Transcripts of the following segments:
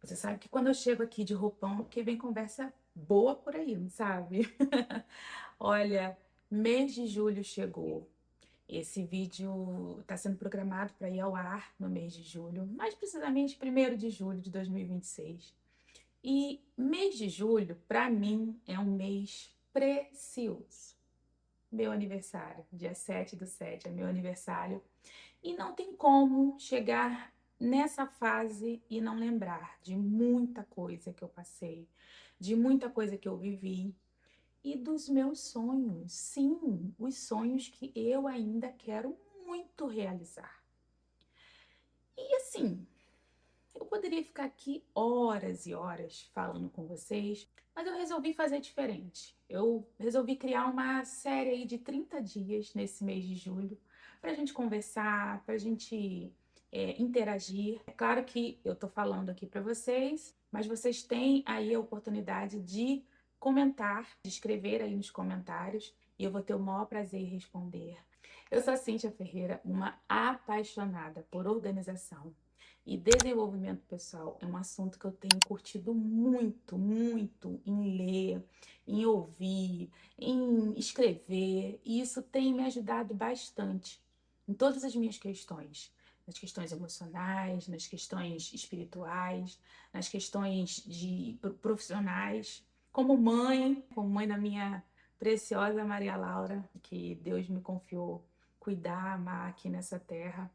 Você sabe que quando eu chego aqui de roupão, porque vem conversa boa por aí, não sabe? Olha, mês de julho chegou. Esse vídeo está sendo programado para ir ao ar no mês de julho, mais precisamente 1º de julho de 2026. E mês de julho, para mim, é um mês precioso. Meu aniversário, dia 7/7 é meu aniversário. E não tem como chegar nessa fase e não lembrar de muita coisa que eu passei, de muita coisa que eu vivi e dos meus sonhos. Sim, os sonhos que eu ainda quero muito realizar. E assim, eu poderia ficar aqui horas e horas falando com vocês, mas eu resolvi fazer diferente. Eu resolvi criar uma série aí de 30 dias nesse mês de julho para a gente conversar, para a gente interagir. É claro que eu estou falando aqui para vocês, mas vocês têm aí a oportunidade de comentar, de escrever aí nos comentários e eu vou ter o maior prazer em responder. Eu sou a Cíntia Ferreira, uma apaixonada por organização. E desenvolvimento pessoal é um assunto que eu tenho curtido muito, muito em ler, em ouvir, em escrever, e isso tem me ajudado bastante em todas as minhas questões, nas questões emocionais, nas questões espirituais, nas questões profissionais, como mãe da minha preciosa Maria Laura, que Deus me confiou cuidar, amar aqui nessa terra.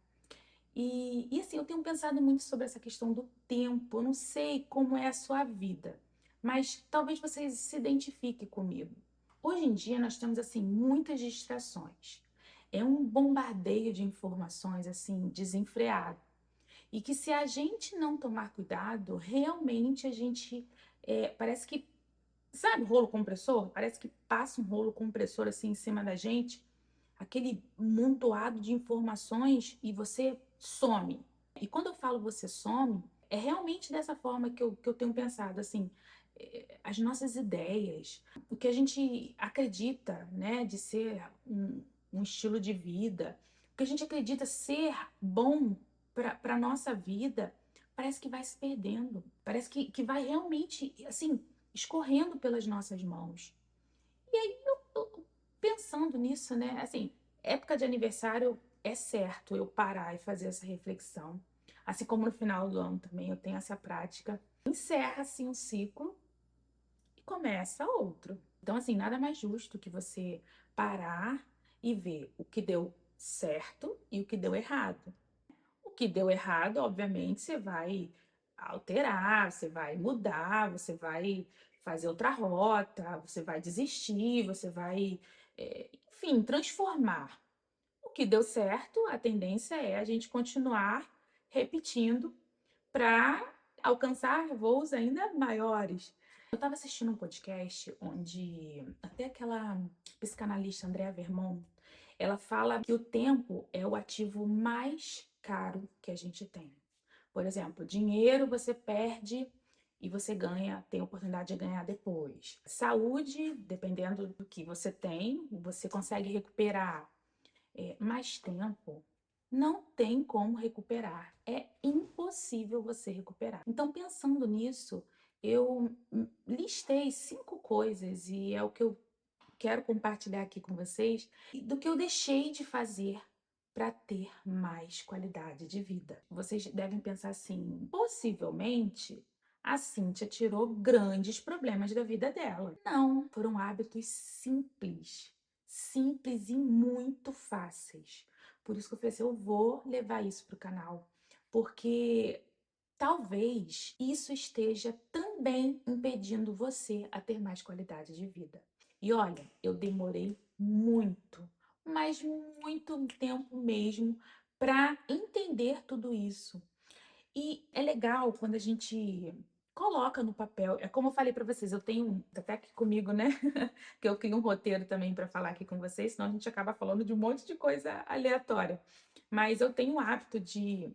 E assim, eu tenho pensado muito sobre essa questão do tempo. Eu não sei como é a sua vida, mas talvez você se identifique comigo. Hoje em dia nós temos assim muitas distrações. É um bombardeio de informações assim desenfreado. E que se a gente não tomar cuidado, realmente a gente parece que, sabe, rolo compressor? Parece que passa um rolo compressor assim em cima da gente, aquele montoado de informações e você some. E quando eu falo você some, é realmente dessa forma que eu tenho pensado, assim, as nossas ideias, o que a gente acredita, né, de ser um estilo de vida, o que a gente acredita ser bom para a nossa vida, parece que vai se perdendo, parece que vai realmente, assim, escorrendo pelas nossas mãos. E aí eu pensando nisso, né? Assim, época de aniversário é certo eu parar e fazer essa reflexão. Assim como no final do ano também eu tenho essa prática. Encerra-se um ciclo e começa outro. Então, assim, nada mais justo que você parar e ver o que deu certo e o que deu errado. O que deu errado, obviamente, você vai alterar, você vai mudar, você vai fazer outra rota, você vai desistir, você vai, enfim, transformar. O que deu certo, a tendência é a gente continuar repetindo para alcançar voos ainda maiores. Eu estava assistindo um podcast onde até aquela psicanalista Andrea Vermont, ela fala que o tempo é o ativo mais caro que a gente tem. Por exemplo, dinheiro você perde e você ganha, tem a oportunidade de ganhar depois. Saúde, dependendo do que você tem, você consegue recuperar. Mais tempo, não tem como recuperar. É impossível você recuperar. Então, pensando nisso, eu listei 5 coisas e é o que eu quero compartilhar aqui com vocês do que eu deixei de fazer para ter mais qualidade de vida. Vocês devem pensar assim: possivelmente a Cíntia tirou grandes problemas da vida dela. Não, foram hábitos simples, simples e muito fáceis. Por isso que eu falei assim, eu vou levar isso para o canal, porque talvez isso esteja também impedindo você a ter mais qualidade de vida. E olha, eu demorei muito, mas muito tempo mesmo para entender tudo isso. E é legal quando a gente coloca no papel. É como eu falei para vocês, eu tenho até aqui comigo, né? Que eu crio um roteiro também para falar aqui com vocês, senão a gente acaba falando de um monte de coisa aleatória. Mas eu tenho o hábito de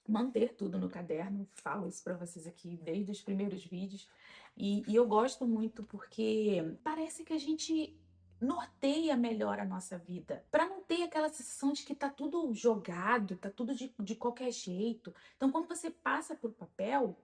manter tudo no caderno, falo isso para vocês aqui desde os primeiros vídeos, e eu gosto muito porque parece que a gente norteia melhor a nossa vida, para não ter aquela sensação de que tá tudo jogado, tá tudo de qualquer jeito. Então, quando você passa por papel,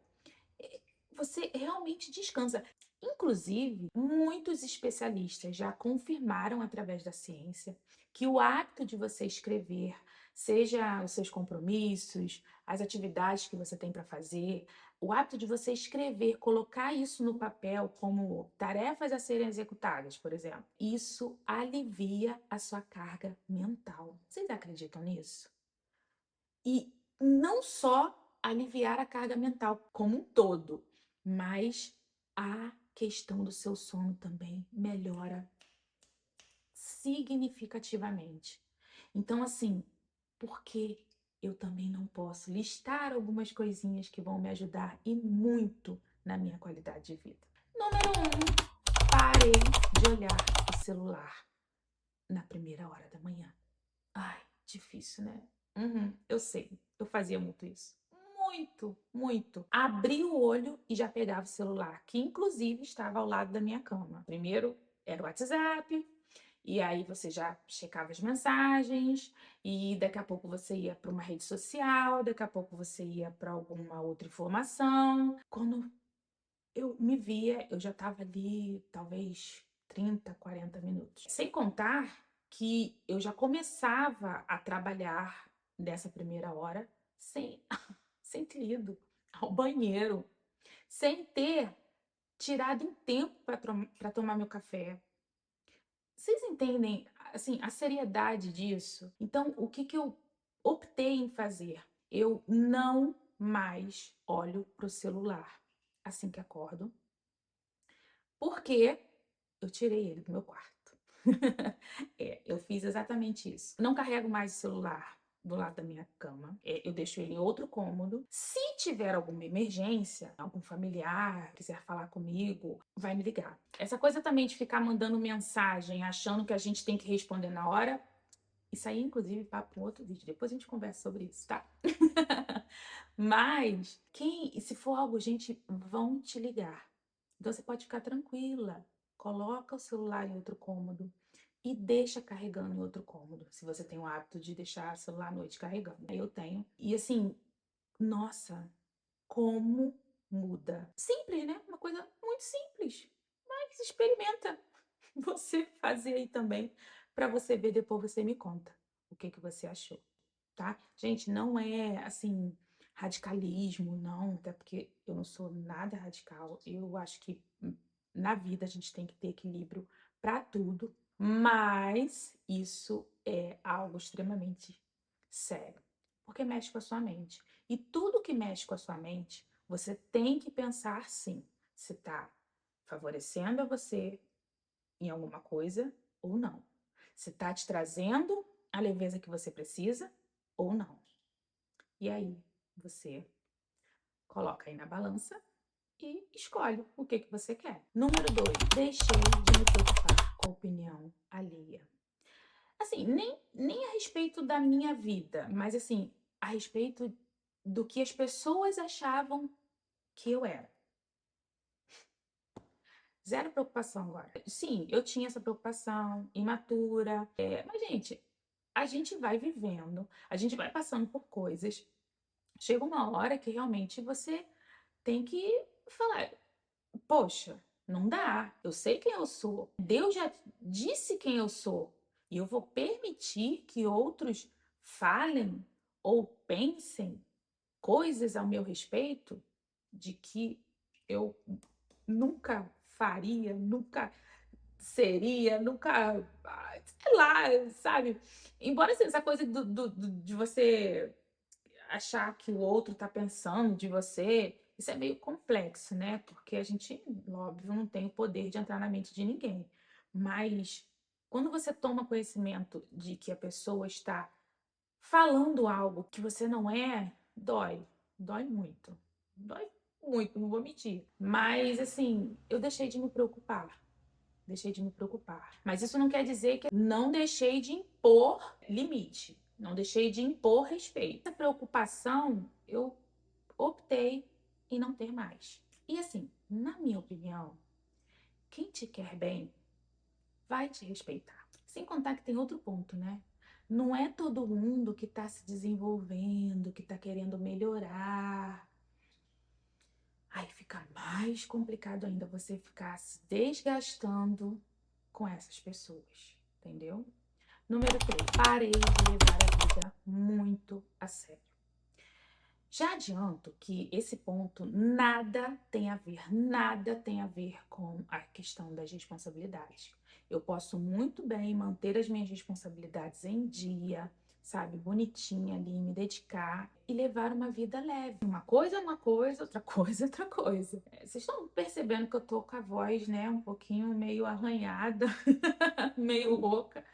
você realmente descansa. Inclusive, muitos especialistas já confirmaram através da ciência que o hábito de você escrever, seja os seus compromissos, as atividades que você tem para fazer, o hábito de você escrever, colocar isso no papel como tarefas a serem executadas, por exemplo, isso alivia a sua carga mental. Vocês acreditam nisso? E não só aliviar a carga mental como um todo, mas a questão do seu sono também melhora significativamente. Então, assim, por que eu também não posso listar algumas coisinhas que vão me ajudar e muito na minha qualidade de vida? Número 1, parei de olhar o celular na primeira hora da manhã. Ai, difícil, né? Uhum, eu sei. Eu fazia muito isso. Muito, muito. Abri o olho e já pegava o celular, que inclusive estava ao lado da minha cama. Primeiro era o WhatsApp, e aí você já checava as mensagens, e daqui a pouco você ia para uma rede social, daqui a pouco você ia para alguma outra informação. Quando eu me via, eu já estava ali, talvez 30, 40 minutos. Sem contar que eu já começava a trabalhar nessa primeira hora sem, sem ter ido ao banheiro, sem ter tirado um tempo para tomar meu café. Vocês entendem, assim, a seriedade disso? Então, o que eu optei em fazer? Eu não mais olho para o celular assim que acordo, porque eu tirei ele do meu quarto. Eu fiz exatamente isso. Não carrego mais o celular do lado da minha cama. Eu deixo ele em outro cômodo. Se tiver alguma emergência, algum familiar quiser falar comigo, vai me ligar. Essa coisa também de ficar mandando mensagem, achando que a gente tem que responder na hora, isso aí, inclusive, papo para um outro vídeo. Depois a gente conversa sobre isso, tá? Mas, se for algo, gente, vão te ligar. Então você pode ficar tranquila. Coloca o celular em outro cômodo e deixa carregando em outro cômodo. Se você tem o hábito de deixar o celular à noite carregando. Eu tenho. E assim, nossa, como muda. Simples, né? Uma coisa muito simples. Mas experimenta você fazer aí também para você ver, depois você me conta o que que você achou, tá? Gente, não é assim radicalismo, não, até porque eu não sou nada radical. Eu acho que na vida a gente tem que ter equilíbrio para tudo, mas isso é algo extremamente sério, porque mexe com a sua mente. E tudo que mexe com a sua mente, você tem que pensar sim, se está favorecendo a você em alguma coisa ou não. Se está te trazendo a leveza que você precisa ou não. E aí você coloca aí na balança e escolhe o que que você quer. Número 2, deixei de me preocupar com a opinião alheia. Assim, nem a respeito da minha vida, mas assim, a respeito do que as pessoas achavam que eu era. Zero preocupação agora. Sim, eu tinha essa preocupação, imatura. Mas, gente, a gente vai vivendo, a gente vai passando por coisas. Chega uma hora que realmente você tem que falar: poxa, não dá. Eu sei quem eu sou. Deus já disse quem eu sou. E eu vou permitir que outros falem ou pensem coisas ao meu respeito de que eu nunca faria, nunca seria, nunca, sei lá, sabe? Embora assim, essa coisa de você achar que o outro tá pensando de você, isso é meio complexo, né? Porque a gente, óbvio, não tem o poder de entrar na mente de ninguém. Mas quando você toma conhecimento de que a pessoa está falando algo que você não é, dói. Dói muito. Dói muito, não vou mentir. Mas, assim, eu deixei de me preocupar. Deixei de me preocupar. Mas isso não quer dizer que eu não deixei de impor limite. Não deixei de impor respeito. Essa preocupação, eu optei em não ter mais. E assim, na minha opinião, quem te quer bem vai te respeitar. Sem contar que tem outro ponto, né? Não é todo mundo que está se desenvolvendo, que está querendo melhorar. Aí fica mais complicado ainda você ficar se desgastando com essas pessoas, entendeu? Número 3, parei de levar a vida muito a sério. Já adianto que esse ponto nada tem a ver com a questão das responsabilidades. Eu posso muito bem manter as minhas responsabilidades em dia, sabe, bonitinha ali, me dedicar e levar uma vida leve. Uma coisa é uma coisa, outra coisa é outra coisa. Vocês estão percebendo que eu tô com a voz, né, um pouquinho meio arranhada, meio rouca,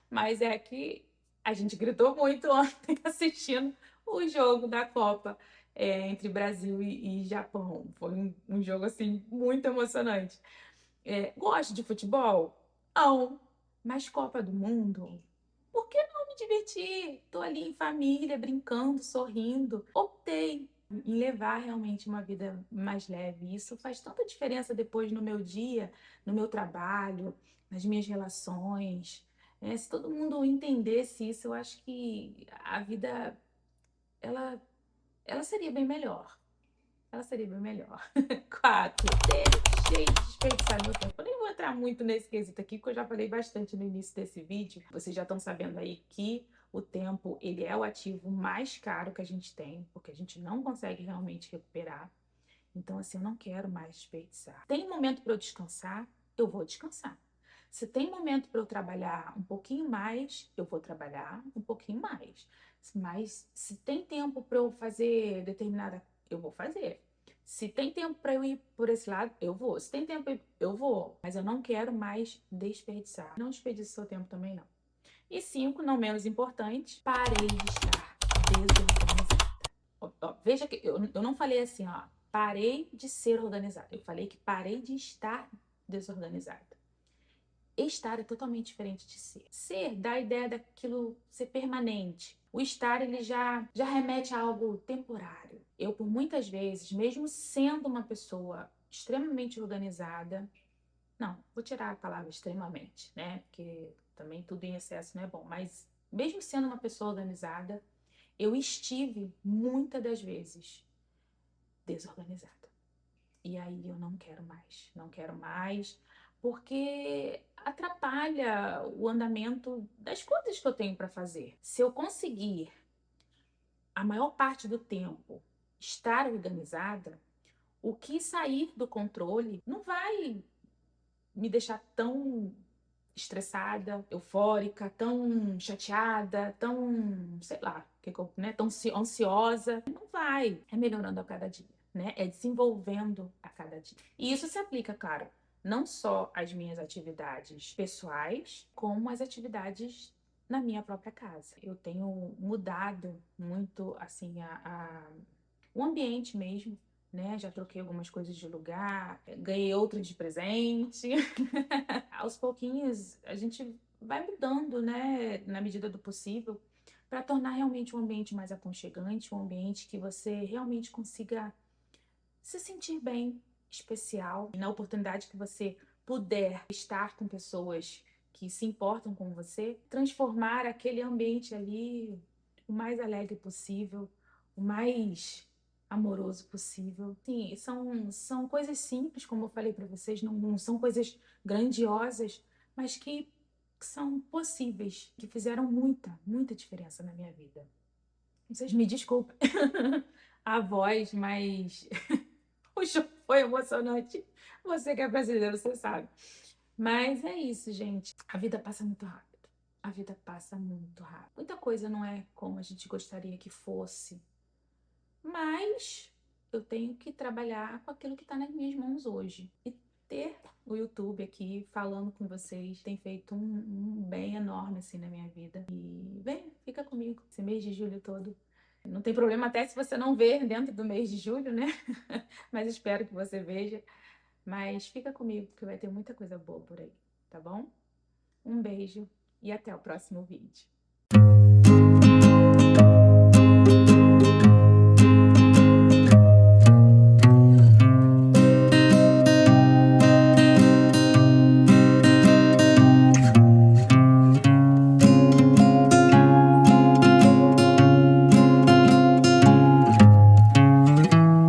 mas é que a gente gritou muito ontem assistindo o jogo da Copa entre Brasil e Japão. Foi um jogo assim muito emocionante. Gosto de futebol? Não. Mas Copa do Mundo? Por que não me divertir? Tô ali em família, brincando, sorrindo. Optei em levar realmente uma vida mais leve. Isso faz tanta diferença depois no meu dia, no meu trabalho, nas minhas relações. Se todo mundo entendesse isso, eu acho que a vida ela, ela seria bem melhor. Ela seria bem melhor. 4. Deixei de desperdiçar meu tempo. Eu nem vou entrar muito nesse quesito aqui, porque eu já falei bastante no início desse vídeo. Vocês já estão sabendo aí que o tempo, ele é o ativo mais caro que a gente tem, porque a gente não consegue realmente recuperar. Então, assim, eu não quero mais desperdiçar. Tem momento para eu descansar? Eu vou descansar. Se tem momento para eu trabalhar um pouquinho mais, eu vou trabalhar um pouquinho mais. Mas se tem tempo para eu fazer determinada, eu vou fazer. Se tem tempo para eu ir por esse lado, eu vou. Se tem tempo, eu vou. Mas eu não quero mais desperdiçar. Não desperdice seu tempo também, não. E 5, não menos importante, parei de estar desorganizada. Veja que eu não falei assim, ó, parei de ser organizada. Eu falei que parei de estar desorganizada. Estar é totalmente diferente de ser. Ser dá a ideia daquilo ser permanente. O estar, ele já remete a algo temporário. Eu, por muitas vezes, mesmo sendo uma pessoa extremamente organizada, não, vou tirar a palavra extremamente, né? Porque também tudo em excesso não é bom. Mas mesmo sendo uma pessoa organizada, eu estive muitas das vezes desorganizada. E aí eu não quero mais, não quero mais, porque atrapalha o andamento das coisas que eu tenho para fazer. Se eu conseguir, a maior parte do tempo, estar organizada, o que sair do controle não vai me deixar tão estressada, eufórica, tão chateada, tão, sei lá, né, tão ansiosa. Não vai. É melhorando a cada dia, né? É desenvolvendo a cada dia. E isso se aplica, claro, não só às minhas atividades pessoais, como às atividades na minha própria casa. Eu tenho mudado muito, assim, o ambiente mesmo, né? Já troquei algumas coisas de lugar, ganhei outras de presente. Aos pouquinhos a gente vai mudando, né, na medida do possível, para tornar realmente um ambiente mais aconchegante, um ambiente que você realmente consiga se sentir bem, especial. E na oportunidade que você puder estar com pessoas que se importam com você, transformar aquele ambiente ali o mais alegre possível, o mais amoroso possível. Sim, são coisas simples, como eu falei para vocês, não são coisas grandiosas, mas que são possíveis, que fizeram muita diferença na minha vida. Vocês me desculpem a voz, mas o show foi emocionante. Você que é brasileiro, você sabe. Mas é isso, gente. A vida passa muito rápido. A vida passa muito rápido. Muita coisa não é como a gente gostaria que fosse. Mas eu tenho que trabalhar com aquilo que está nas minhas mãos hoje. E ter o YouTube aqui falando com vocês tem feito um bem enorme assim na minha vida. E vem, fica comigo esse mês de julho todo. Não tem problema até se você não ver dentro do mês de julho, né? Mas espero que você veja. Mas fica comigo que vai ter muita coisa boa por aí, tá bom? Um beijo e até o próximo vídeo.